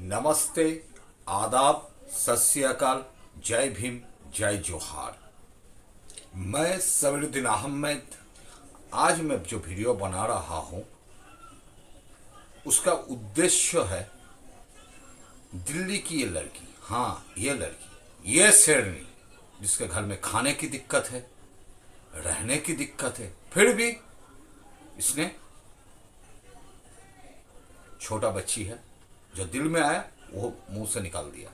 नमस्ते, आदाब, सत श्री अकाल, जय भीम, जय जोहार। मैं समीरुद्दीन अहमद। आज मैं जो वीडियो बना रहा हूं उसका उद्देश्य है दिल्ली की ये लड़की, हाँ ये लड़की, ये शेरनी जिसके घर में खाने की दिक्कत है, रहने की दिक्कत है, फिर भी इसने छोटा बच्ची है जो दिल में आया वो मुंह से निकाल दिया।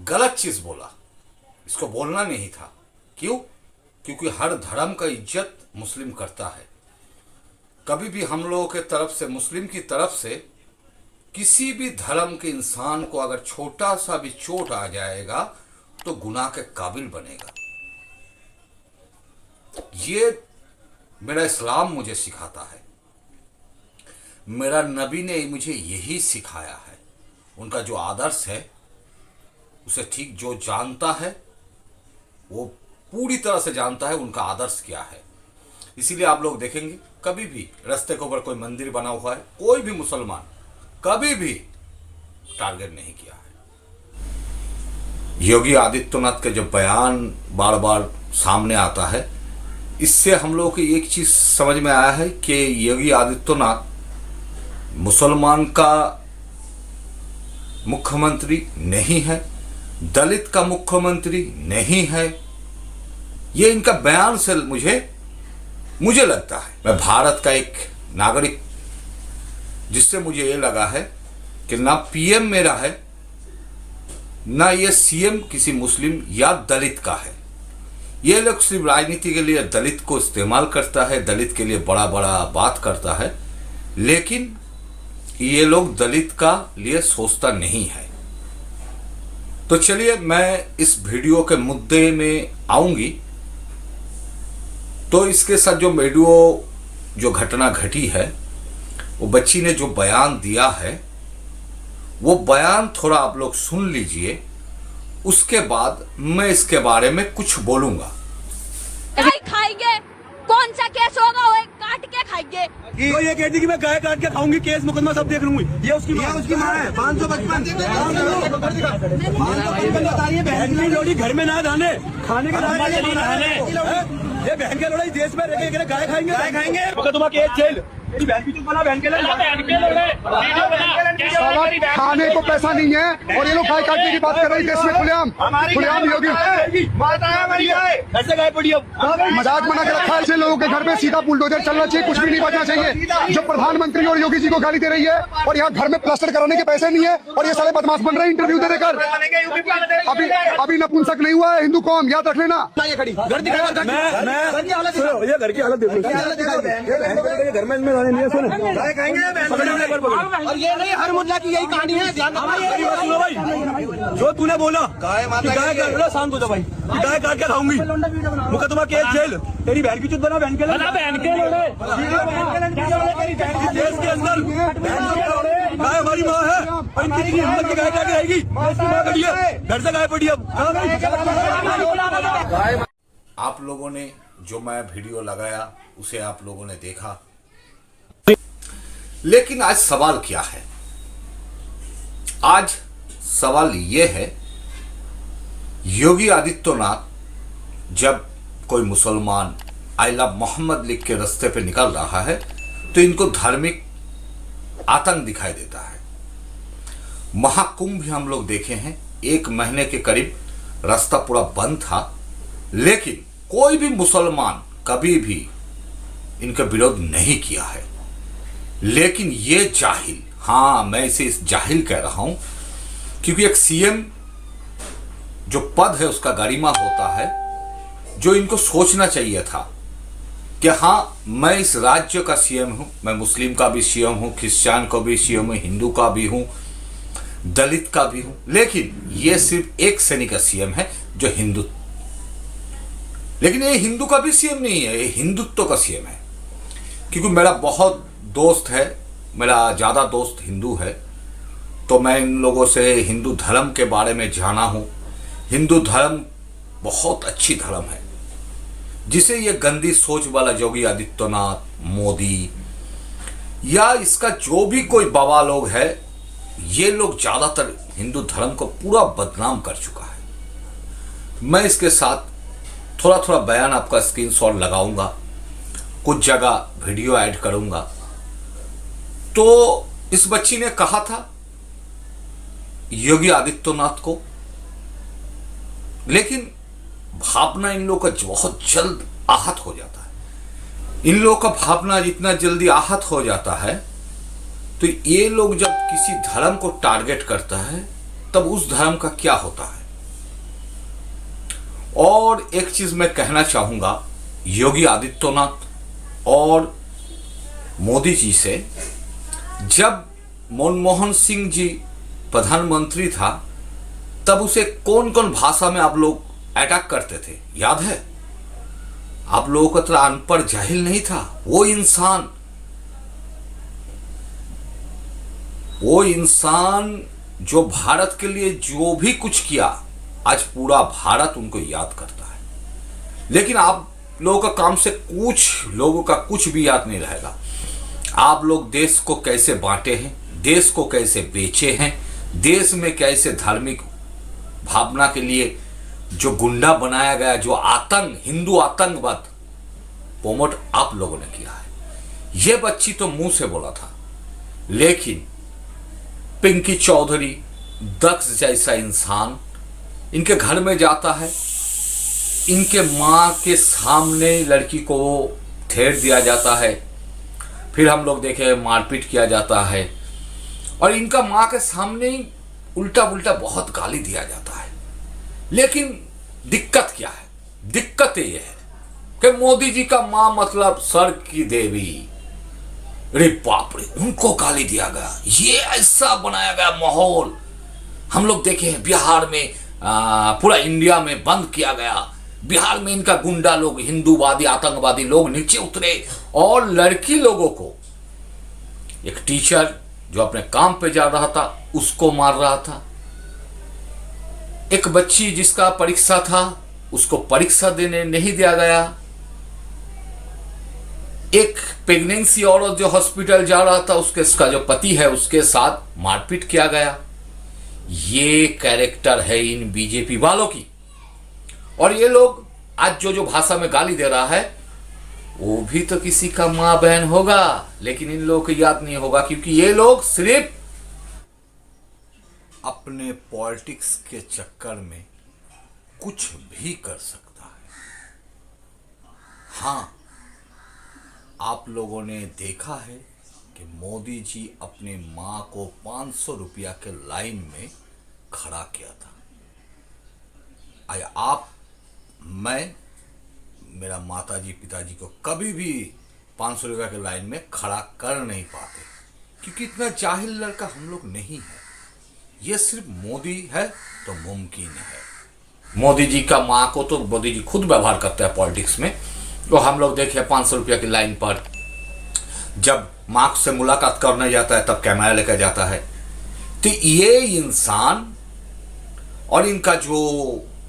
गलत चीज बोला, इसको बोलना नहीं था। क्यों? क्योंकि हर धर्म का इज्जत मुस्लिम करता है। कभी भी हम लोगों के तरफ से, मुस्लिम की तरफ से किसी भी धर्म के इंसान को अगर छोटा सा भी चोट आ जाएगा तो गुनाह के काबिल बनेगा। ये मेरा इस्लाम मुझे सिखाता है, मेरा नबी ने मुझे यही सिखाया है। उनका जो आदर्श है उसे ठीक जो जानता है वो पूरी तरह से जानता है उनका आदर्श क्या है। इसीलिए आप लोग देखेंगे कभी भी रास्ते के ऊपर कोई मंदिर बना हुआ है, कोई भी मुसलमान कभी भी टारगेट नहीं किया है। योगी आदित्यनाथ के जो बयान बार बार सामने आता है, इससे हम लोगों को एक चीज समझ में आया है कि योगी आदित्यनाथ मुसलमान का मुख्यमंत्री नहीं है, दलित का मुख्यमंत्री नहीं है। ये इनका बयान से मुझे लगता है, मैं भारत का एक नागरिक जिससे मुझे ये लगा है कि ना पीएम मेरा है, ना ये सीएम किसी मुस्लिम या दलित का है। ये लोग सिर्फ राजनीति के लिए दलित को इस्तेमाल करता है, दलित के लिए बड़ा बड़ा बात करता है, लेकिन ये लोग दलित का लिए सोचता नहीं है। तो चलिए मैं इस वीडियो के मुद्दे में आऊंगी। तो इसके साथ जो घटना घटी है, वो बच्ची ने जो बयान दिया है वो बयान थोड़ा आप लोग सुन लीजिए, उसके बाद मैं इसके बारे में कुछ बोलूंगा। खाएंगे, कौन सा केस होगा वो काट के खाएंगे। तो ये कहती कि मैं गाय काट के खाऊंगी, केस मुकदमा सब देख लूंगी। ये उसकी माँ है। 555 बहन की लोड़ी घर में ना खाने के ये बहन के लोड़ी देश में रह गाय खाएंगे मुकदमा केस जेल। बहन की बना बहन के खाने को पैसा नहीं है और ये लोग गाय काटने की बात कर रहे हैं देश में खुलेआम योगी ऐसे गाय पड़ी। अब मजाक बना के रखा है। ऐसे लोगों के घर में सीधा बुलडोजर चलना चाहिए, कुछ भी नहीं बचना चाहिए। जो प्रधानमंत्री और योगी जी को गाली दे रही है और यहाँ घर में प्लास्टर कराने के पैसे नहीं है और ये सारे बदमाश बन रहे हैं इंटरव्यू दे देकर। अभी नपुंसक नहीं हुआ है हिंदू कौम, याद रख लेना। ये घर की हालत देखो, घर में और ये नहीं हर मुद्दा की यही कहानी है। जो तूने बोला गाय शांत हो जा भाई, गाय काट के खाऊंगी, मुकदमा केस जेल। तेरी बहन की चुत बना बहन के देश के अंदर गाय हमारी माँ है और इनकी हिम्मत की गाय काट के आएगी। घर से गाय पड़ी। अब आप लोगों ने जो मैं वीडियो लगाया उसे आप लोगों ने देखा, लेकिन आज सवाल क्या है? आज सवाल यह है, योगी आदित्यनाथ जब कोई मुसलमान आई लव मोहम्मद लिख के रास्ते पे निकल रहा है तो इनको धार्मिक आतंक दिखाई देता है। महाकुंभ भी हम लोग देखे हैं, 1 महीने के करीब रास्ता पूरा बंद था, लेकिन कोई भी मुसलमान कभी भी इनका विरोध नहीं किया है। लेकिन ये जाहिल, हाँ मैं इसे इस जाहिल कह रहा हूं क्योंकि एक सीएम जो पद है उसका गरिमा होता है, जो इनको सोचना चाहिए था कि हाँ मैं इस राज्य का सीएम हूं, मैं मुस्लिम का भी सीएम हूं, क्रिश्चियन का भी सीएम हूं, हिंदू का भी हूं, दलित का भी हूं, लेकिन ये सिर्फ एक श्रेणी का सीएम है जो हिंदू। लेकिन ये हिंदू का भी सीएम नहीं है, ये हिंदुत्व का सीएम है। क्योंकि मेरा बहुत दोस्त है, मेरा ज़्यादा दोस्त हिंदू है, तो मैं इन लोगों से हिंदू धर्म के बारे में जाना हूँ। हिंदू धर्म बहुत अच्छी धर्म है, जिसे ये गंदी सोच वाला योगी आदित्यनाथ, मोदी या इसका जो भी कोई बाबा लोग है, ये लोग ज़्यादातर हिंदू धर्म को पूरा बदनाम कर चुका है। मैं इसके साथ थोड़ा थोड़ा बयान आपका स्क्रीनशॉट लगाऊंगा, कुछ जगह वीडियो ऐड करूंगा। तो इस बच्ची ने कहा था योगी आदित्यनाथ को, लेकिन भावना इन लोगों का बहुत जल्द आहत हो जाता है। इन लोगों का भावना जितना जल्दी आहत हो जाता है, तो ये लोग जब किसी धर्म को टारगेट करता है तब उस धर्म का क्या होता है। और एक चीज मैं कहना चाहूंगा योगी आदित्यनाथ और मोदी जी से, जब मनमोहन सिंह जी प्रधानमंत्री था तब उसे कौन कौन भाषा में आप लोग अटैक करते थे, याद है? आप लोगों का तरह अनपढ़ जाहिल नहीं था। वो इंसान जो भारत के लिए जो भी कुछ किया, आज पूरा भारत उनको याद करता है। लेकिन आप लोगों का काम से कुछ लोगों का कुछ भी याद नहीं रहेगा। आप लोग देश को कैसे बांटे हैं, देश को कैसे बेचे हैं, देश में कैसे धार्मिक भावना के लिए जो गुंडा बनाया गया, जो आतंक, हिंदू आतंकवाद प्रमोट आप लोगों ने किया है। यह बच्ची तो मुंह से बोला था, लेकिन पिंकी चौधरी दक्ष जैसा इंसान इनके घर में जाता है, इनके मां के सामने लड़की को ठेर दिया जाता है, फिर हम लोग देखे मारपीट किया जाता है, और इनका मां के सामने ही उल्टा उल्टा बहुत गाली दिया जाता है। लेकिन दिक्कत क्या है? दिक्कत ये है कि मोदी जी का मां मतलब स्वर्ग की देवी, रे बाप रे, उनको गाली दिया गया। ये ऐसा बनाया गया माहौल हम लोग देखे हैं बिहार में, पूरा इंडिया में बंद किया गया। बिहार में इनका गुंडा लोग, हिंदूवादी आतंकवादी लोग नीचे उतरे और लड़की लोगों को, एक टीचर जो अपने काम पे जा रहा था उसको मार रहा था, एक बच्ची जिसका परीक्षा था उसको परीक्षा देने नहीं दिया गया, एक प्रेगनेंसी औरत जो हॉस्पिटल जा रहा था उसका जो पति है उसके साथ मारपीट किया गया। ये कैरेक्टर है इन बीजेपी वालों की। और ये लोग आज जो भाषा में गाली दे रहा है वो भी तो किसी का मां बहन होगा, लेकिन इन लोगों को याद नहीं होगा, क्योंकि ये लोग सिर्फ अपने पॉलिटिक्स के चक्कर में कुछ भी कर सकता है। हाँ, आप लोगों ने देखा है कि मोदी जी अपने मां को 500 रुपया के लाइन में खड़ा किया था। आप, मैं, मेरा माताजी पिताजी को कभी भी 500 रुपया के लाइन में खड़ा कर नहीं पाते, क्योंकि इतना जाहिल लड़का हम लोग नहीं है। ये सिर्फ मोदी है तो मुमकिन है। मोदी जी का माँ को तो मोदी जी खुद व्यवहार करते हैं पॉलिटिक्स में। तो हम लोग देखे 500 रुपया की लाइन पर जब माँ से मुलाकात करने जाता है तब कैमरा लेकर जाता है। तो ये इंसान और इनका जो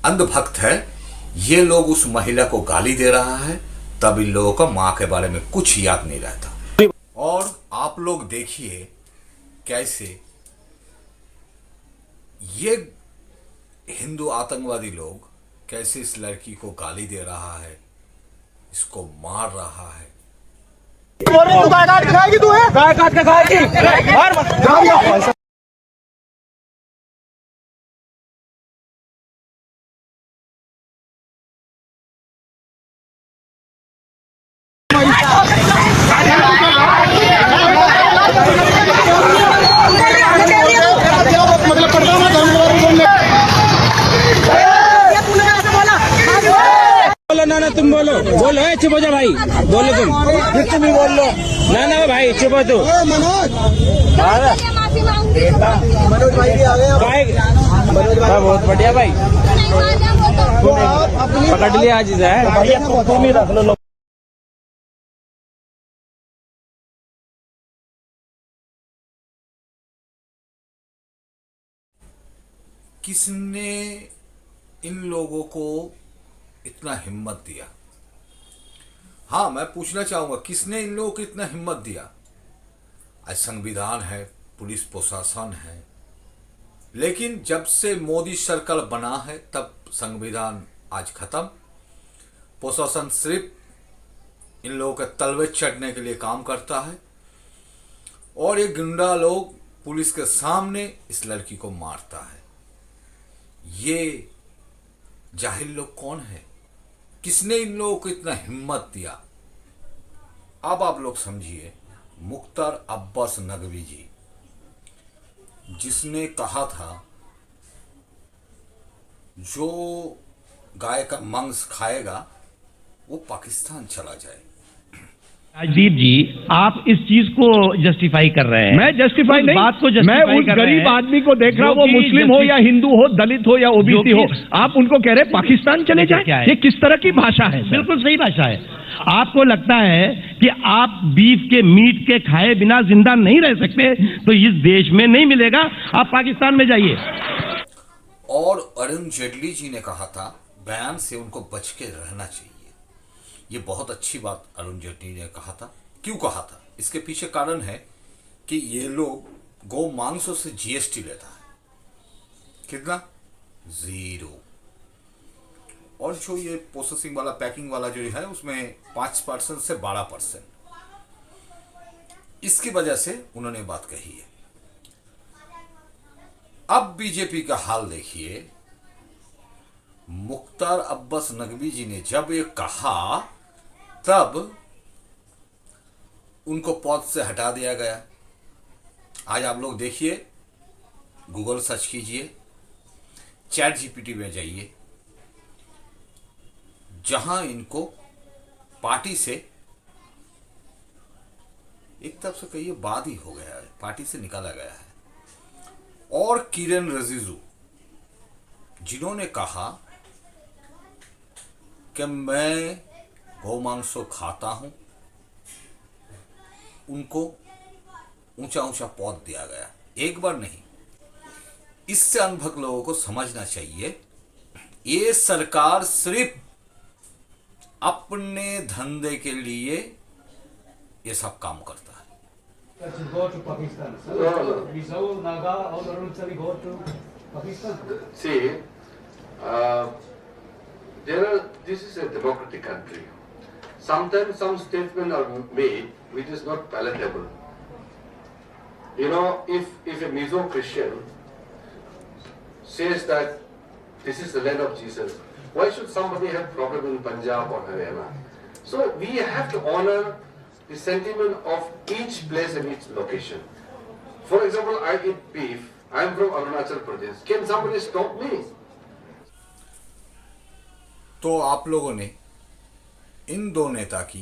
अंधभक्त है, ये लोग उस महिला को गाली दे रहा है, तब इन लोगों को माँ के बारे में कुछ याद नहीं रहता। और आप लोग देखिए कैसे ये हिंदू आतंकवादी लोग कैसे इस लड़की को गाली दे रहा है, इसको मार रहा है। गाय काट के खाएगी तू है? गाय काट के खाएगी? मार मत। ना तुम बोलो चुप हो जा भाई, बोलो तुम भी बोल लो। ना भाई चुप हो तू। माफी मांगूंगी। मनोज भाई भी आ गए। बहुत बढ़िया भाई, पकड़ लिया आज रख लो। किसने इन लोगों को इतना हिम्मत दिया? हाँ, मैं पूछना चाहूंगा किसने इन लोगों को इतना हिम्मत दिया? आज संविधान है, पुलिस प्रशासन है, लेकिन जब से मोदी सरकार बना है तब संविधान आज खत्म। प्रशासन सिर्फ इन लोगों के तलवे चढ़ने के लिए काम करता है और ये गुंडा लोग पुलिस के सामने इस लड़की को मारता है। ये जाहिल लोग कौन है? किसने इन लोगों को इतना हिम्मत दिया? अब आप लोग समझिए, मुख्तार अब्बास नकवी जी जिसने कहा था जो गाय का मांस खाएगा वो पाकिस्तान चला जाए। राजदीप जी, आप इस चीज को जस्टिफाई कर रहे हैं। मैं जस्टिफाई नहीं, बात को मैं उस गरीब आदमी को देख रहा हूं, वो मुस्लिम हो या हिंदू हो, दलित हो या ओबीसी हो, आप उनको कह रहे हैं पाकिस्तान चले जाए। ये किस तरह की भाषा है? बिल्कुल सही भाषा है। आपको लगता है कि आप बीफ के मीट के खाए बिना जिंदा नहीं रह सकते, तो इस देश में नहीं मिलेगा, आप पाकिस्तान में जाइए। और अरुण जेटली जी ने कहा था बयान से उनको बच के रहना चाहिए। ये बहुत अच्छी बात अरुण जेटली ने कहा था। क्यों कहा था? इसके पीछे कारण है कि ये लोग गौ मांसों से जीएसटी लेता है। कितना? 0। और जो ये प्रोसेसिंग वाला, पैकिंग वाला जो है उसमें 5% से 12%। इसकी वजह से उन्होंने बात कही है। अब बीजेपी का हाल देखिए। मुख्तार अब्बास नकवी जी ने जब ये कहा तब उनको पद से हटा दिया गया। आज आप लोग देखिए, गूगल सर्च कीजिए, चैट जीपीटी में जाइए, जहां इनको पार्टी से एक तरफ से कहिए बाद ही हो गया है, पार्टी से निकाला गया है। और किरण रिजिजू जिन्होंने कहा कि मैं गौमांसो खाता हूं, उनको ऊंचा ऊंचा पद दिया गया। एक बार नहीं, इससे अनभक लोगों को समझना चाहिए ये सरकार सिर्फ अपने धंधे के लिए ये सब काम करता है। This is a democratic country. Sometimes some statements are made which is not palatable. You know, if a Mizo Christian says that this is the land of Jesus, why should somebody have problem in Punjab or Haryana? So we have to honor the sentiment of each place and each location. For example, I eat beef. I am from Arunachal Pradesh. Can somebody stop me? तो आप लोगों ने इन दो नेता की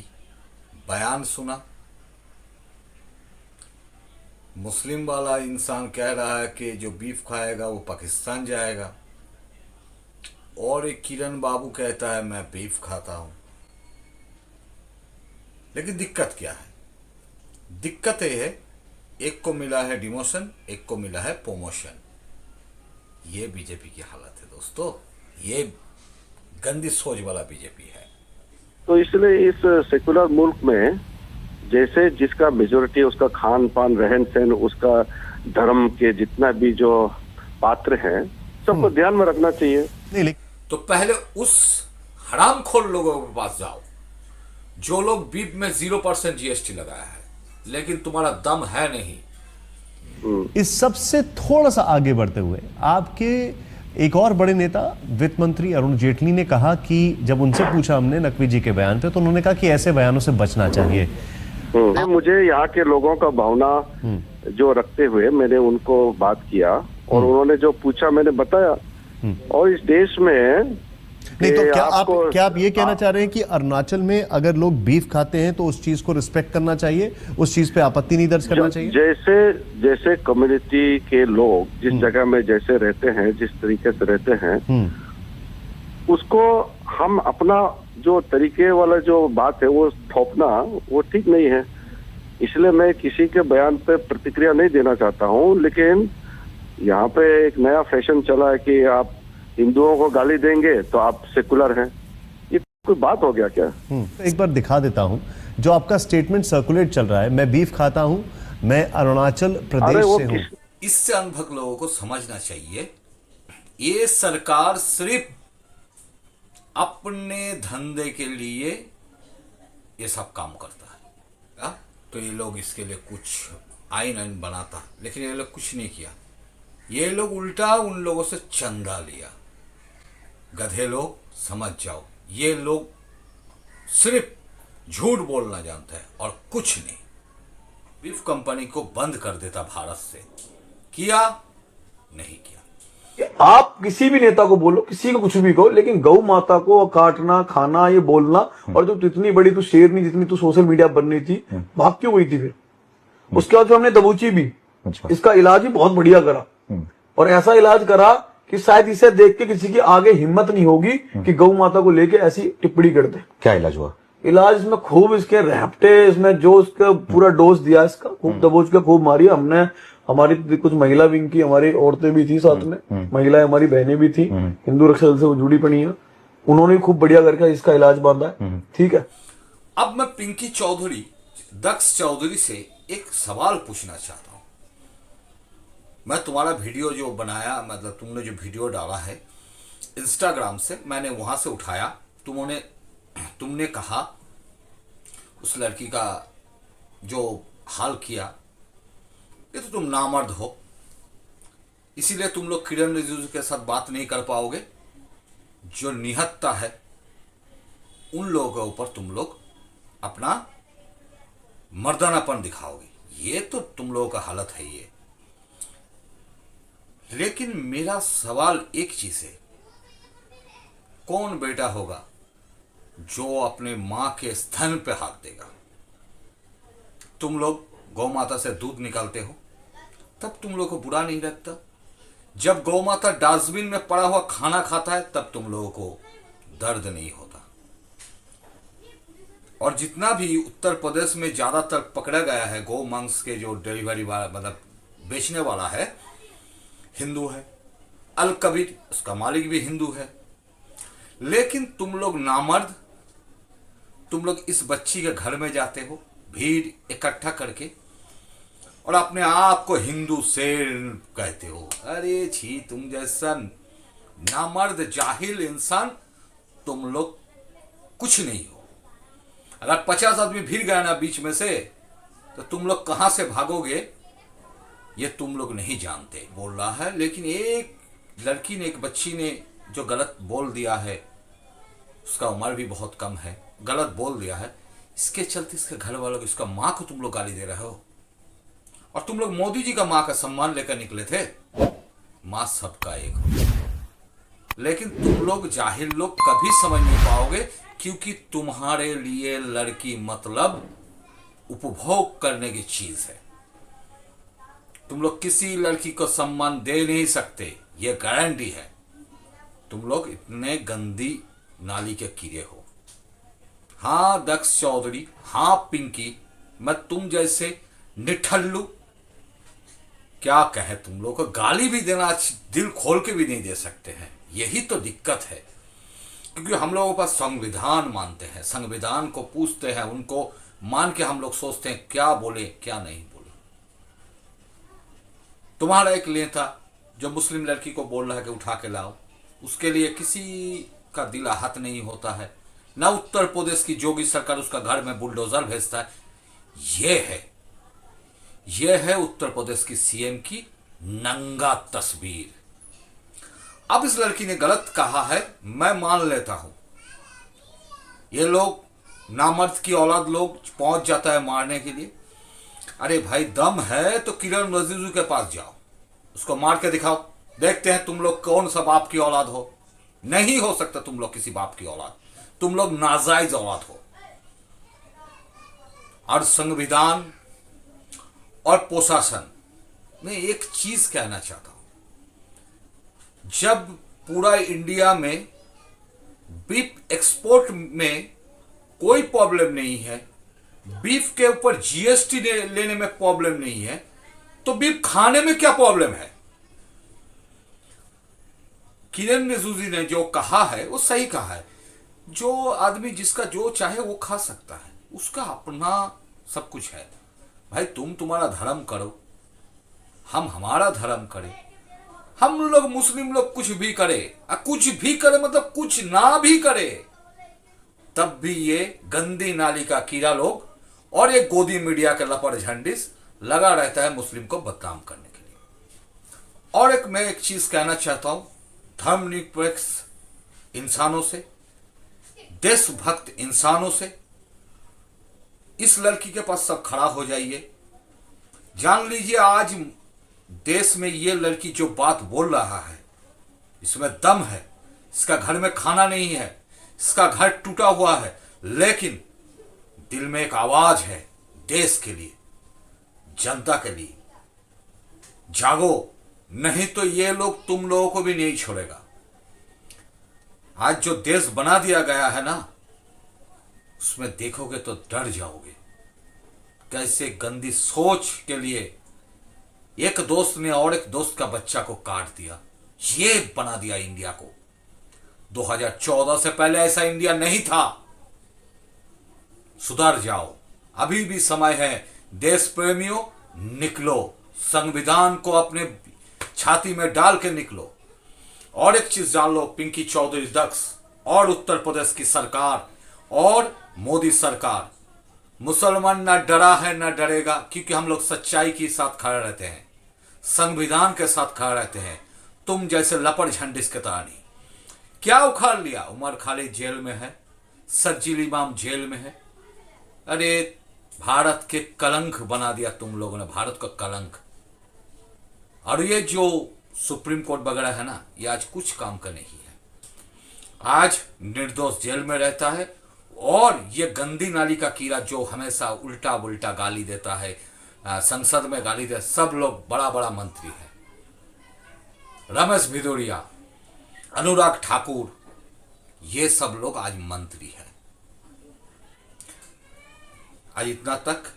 बयान सुना। मुस्लिम वाला इंसान कह रहा है कि जो बीफ खाएगा वो पाकिस्तान जाएगा, और एक किरण बाबू कहता है मैं बीफ खाता हूं। लेकिन दिक्कत क्या है? दिक्कत ये है, एक को मिला है डिमोशन, एक को मिला है प्रमोशन। ये बीजेपी की हालत है दोस्तों, ये गंदी सोच वाला बीजेपी है। तो इसलिए इस सेकुलर मुल्क में जैसे जिसका मेजोरिटी, उसका खान पान, रहन सहन, उसका धर्म के जितना भी जो पात्र हैं, सबको ध्यान में रखना चाहिए। तो पहले उस हरामखोर लोगों के पास जाओ जो लोग बीफ में 0% जीएसटी लगाया है, लेकिन तुम्हारा दम है नहीं। इस सब से थोड़ा सा आगे बढ़ते हुए आपके एक और बड़े नेता वित्त मंत्री अरुण जेटली ने कहा कि जब उनसे पूछा हमने नकवी जी के बयान पे, तो उन्होंने कहा कि ऐसे बयानों से बचना चाहिए। मुझे यहाँ के लोगों का भावना जो रखते हुए मैंने उनको बात किया, और उन्होंने जो पूछा मैंने बताया। और इस देश में नहीं, तो क्या आप ये कहना चाह रहे हैं कि अरुणाचल में अगर लोग बीफ खाते हैं तो उस चीज को रिस्पेक्ट करना चाहिए, उस चीज पे आपत्ति नहीं दर्ज करना चाहिए? जैसे कम्युनिटी के लोग जिस जगह में जैसे रहते हैं, जिस तरीके से रहते हैं, उसको हम अपना जो तरीके वाला जो बात है वो थोपना वो ठीक नहीं है। इसलिए मैं किसी के बयान पे प्रतिक्रिया नहीं देना चाहता हूँ। लेकिन यहाँ पे एक नया फैशन चला है कि आप हिंदुओं को गाली देंगे तो आप सेकुलर हैं। ये कोई बात हो गया क्या? एक बार दिखा देता हूं जो आपका स्टेटमेंट सर्कुलेट चल रहा है। मैं बीफ खाता हूं, मैं अरुणाचल प्रदेश से हूं। इससे अनुभव लोगों को समझना चाहिए, ये सरकार सिर्फ अपने धंधे के लिए ये सब काम करता है। तो ये लोग इसके लिए कुछ आईन बनाता, लेकिन ये लोग कुछ नहीं किया। ये लोग उल्टा उन लोगों से चंदा लिया। गधे लोग, समझ जाओ, ये लोग सिर्फ झूठ बोलना जानते हैं और कुछ नहीं। बीफ कंपनी को बंद कर देता भारत से, किया नहीं किया। आप किसी भी नेता को बोलो, किसी को कुछ भी कहो, लेकिन गौ माता को काटना, खाना, ये बोलना, और जब इतनी बड़ी तू शेरनी, जितनी तू सोशल मीडिया बननी थी, भाग क्यों गई थी फिर? उसके बाद हमने दबोची भी, इसका इलाज भी बहुत बढ़िया करा, और ऐसा इलाज करा कि शायद इसे देख के किसी की आगे हिम्मत नहीं होगी कि गौ माता को लेके ऐसी टिप्पणी कर दे। क्या इलाज हुआ? इलाज इसमें खूब इसके रैप्टे, इसमें जो इसका पूरा डोज दिया, इसका खूब दबोच के खूब मारी हमने। हमारी कुछ महिला विंग की हमारी औरतें भी थी साथ में, महिलाएं हमारी बहनें भी थी, हिंदू रक्षा दल से वो जुड़ी पड़ी है, उन्होंने खूब बढ़िया करके इसका इलाज बांधा है। ठीक है, अब मैं पिंकी चौधरी, दक्ष चौधरी से एक सवाल पूछना चाहता हूं। मैं तुम्हारा वीडियो जो बनाया, मतलब तुमने जो वीडियो डाला है इंस्टाग्राम से, मैंने वहां से उठाया। तुमने कहा उस लड़की का जो हाल किया, ये तो तुम नामर्द हो, इसीलिए तुम लोग किरण रिजिजू के साथ बात नहीं कर पाओगे। जो निहत्ता है उन लोगों के ऊपर तुम लोग अपना मर्दानापन दिखाओगे। ये तो तुम लोगों का हालत है ये। लेकिन मेरा सवाल एक चीज है, कौन बेटा होगा जो अपने मां के स्तन पे हाथ देगा? तुम लोग गौ माता से दूध निकालते हो, तब तुम लोग को बुरा नहीं लगता? जब गौ माता डस्टबिन में पड़ा हुआ खाना खाता है, तब तुम लोगों को दर्द नहीं होता? और जितना भी उत्तर प्रदेश में ज्यादातर पकड़ा गया है गौ मांस के जो डिलीवरी वाला, मतलब बेचने वाला है, हिंदू है। अल कबीर, उसका मालिक भी हिंदू है। लेकिन तुम लोग नामर्द, तुम लोग इस बच्ची के घर में जाते हो भीड़ इकट्ठा करके, और अपने आप को हिंदू शेर कहते हो। अरे छी, तुम जैसा नामर्द जाहिल इंसान तुम लोग कुछ नहीं हो। अगर 50 आदमी भीड़ गया ना बीच में से, तो तुम लोग कहां से भागोगे ये तुम लोग नहीं जानते। बोल रहा है, लेकिन एक लड़की ने, एक बच्ची ने जो गलत बोल दिया है, उसका उम्र भी बहुत कम है, गलत बोल दिया है, इसके चलते इसके घर वालों को, इसका माँ को तुम लोग गाली दे रहे हो। और तुम लोग मोदी जी का माँ का सम्मान लेकर निकले थे। माँ सबका एक हो। लेकिन तुम लोग जाहिल लोग कभी समझ नहीं पाओगे, क्योंकि तुम्हारे लिए लड़की मतलब उपभोग करने की चीज है। तुम लोग किसी लड़की को सम्मान दे नहीं सकते, ये गारंटी है। तुम लोग इतने गंदी नाली के कीड़े हो। हाँ दक्ष चौधरी, हाँ पिंकी, मैं तुम जैसे निठल्लू क्या कहे, तुम लोग को गाली भी देना दिल खोल के भी नहीं दे सकते हैं। यही तो दिक्कत है, क्योंकि हम लोगों के पास संविधान मानते हैं, संविधान को पूछते हैं, उनको मान के हम लोग सोचते हैं क्या बोले क्या नहीं बोले। तुम्हारा एक नेता जो मुस्लिम लड़की को बोल रहा है कि उठा के लाओ, उसके लिए किसी का दिल आहत नहीं होता है ना। उत्तर प्रदेश की योगी सरकार उसका घर में बुलडोजर भेजता है। यह है उत्तर प्रदेश की सीएम की नंगा तस्वीर। अब इस लड़की ने गलत कहा है, मैं मान लेता हूं। ये लोग नामर्द की औलाद लोग पहुंच जाता है मारने के लिए। अरे भाई, दम है तो किरण रिजिजू के पास जाओ, उसको मार के दिखाओ, देखते हैं तुम लोग कौन सा बाप की औलाद हो। नहीं हो सकता तुम लोग किसी बाप की औलाद, तुम लोग नाजायज औलाद हो। और संविधान और प्रशासन में एक चीज कहना चाहता हूं, जब पूरा इंडिया में बीफ एक्सपोर्ट में कोई प्रॉब्लम नहीं है, बीफ के ऊपर जीएसटी लेने में प्रॉब्लम नहीं है, तो बीफ खाने में क्या प्रॉब्लम है? किरण रिजिजू ने जो कहा है वो सही कहा है। जो आदमी जिसका जो चाहे वो खा सकता है, उसका अपना सब कुछ है। भाई तुम तुम्हारा धर्म करो, हम हमारा धर्म करें। हम लोग मुस्लिम लोग कुछ भी करे, कुछ भी करे मतलब कुछ ना भी करे, तब भी ये गंदी नाली का कीड़ा लोग और ये गोदी मीडिया के लपड़ झंडिस लगा रहता है मुस्लिम को बदनाम करने के लिए। और मैं एक चीज कहना चाहता हूं धर्मनिरपेक्ष इंसानों से, देशभक्त इंसानों से, इस लड़की के पास सब खड़ा हो जाइए। जान लीजिए आज देश में ये लड़की जो बात बोल रहा है इसमें दम है। इसका घर में खाना नहीं है, इसका घर टूटा हुआ है, लेकिन दिल में एक आवाज है देश के लिए, जनता के लिए। जागो, नहीं तो ये लोग तुम लोगों को भी नहीं छोड़ेगा। आज जो देश बना दिया गया है ना, उसमें देखोगे तो डर जाओगे। कैसे गंदी सोच के लिए एक दोस्त ने और एक दोस्त का बच्चा को काट दिया, ये बना दिया इंडिया को। 2014 से पहले ऐसा इंडिया नहीं था। सुधर जाओ, अभी भी समय है। देश प्रेमियों निकलो, संविधान को अपने छाती में डाल के निकलो। और एक चीज जान लो, पिंकी चौधरी दक्ष और उत्तर प्रदेश की सरकार और मोदी सरकार, मुसलमान ना डरा है ना डरेगा, क्योंकि हम लोग सच्चाई के साथ खड़े रहते हैं, संविधान के साथ खड़े रहते हैं। तुम जैसे लपड़ झंडिस के तरह नहीं। क्या उखाड़ लिया? उमर खालिद जेल में है, सज्जिल इमाम जेल में है। अरे भारत के कलंक बना दिया तुम लोगों ने, भारत का कलंक। और ये जो सुप्रीम कोर्ट वगैरह है ना, ये आज कुछ काम का नहीं है। आज निर्दोष जेल में रहता है। और ये गंदी नाली का कीड़ा जो हमेशा उल्टा उल्टा गाली देता है, संसद में गाली देता, सब लोग बड़ा बड़ा मंत्री है। रमेश भिदोरिया, अनुराग ठाकुर, ये सब लोग आज मंत्री है। आज इतना तक,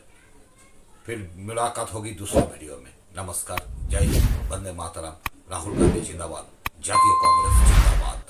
फिर मुलाकात होगी दूसरे वीडियो में। नमस्कार, जय हिंद, वंदे मातरम। राहुल गांधी जिंदाबाद, जातीय कांग्रेस जिंदाबाद।